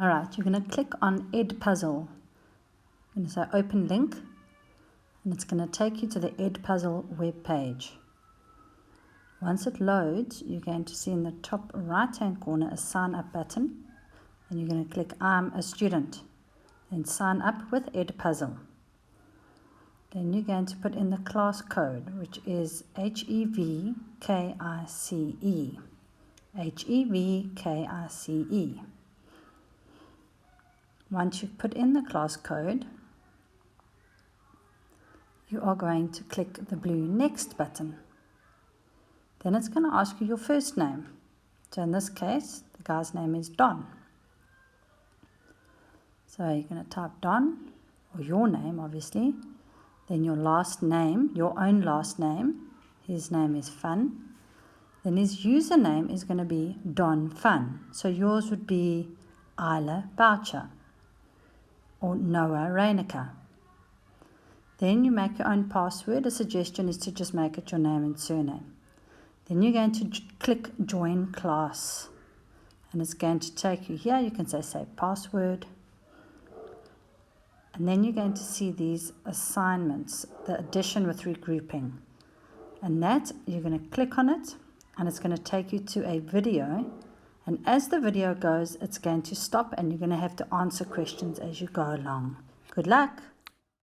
Alright, you're going to click on Edpuzzle. I'm going to say open link, and it's going to take you to the Edpuzzle web page. Once it loads, you're going to see in the top right hand corner a sign up button, and you're going to click I'm a student. Then sign up with Edpuzzle. Then you're going to put in the class code, which is HEVKICE. HEVKICE. Once you've put in the class code, you are going to click the blue Next button. Then it's going to ask you your first name. So in this case, the guy's name is Don. So you're going to type Don, or your name obviously, then your last name, your own last name. His name is Fun. Then his username is going to be Don Fun. So yours would be Isla Boucher or Noah Reinecker. Then you make your own password. A suggestion is to just make it your name and surname. Then you're going to click Join Class, and it's going to take you here. You can say Save Password, and then you're going to see these assignments, the addition with regrouping, and that you're going to click on it, and it's going to take you to a video. And as the video goes, it's going to stop, and you're going to have to answer questions as you go along. Good luck.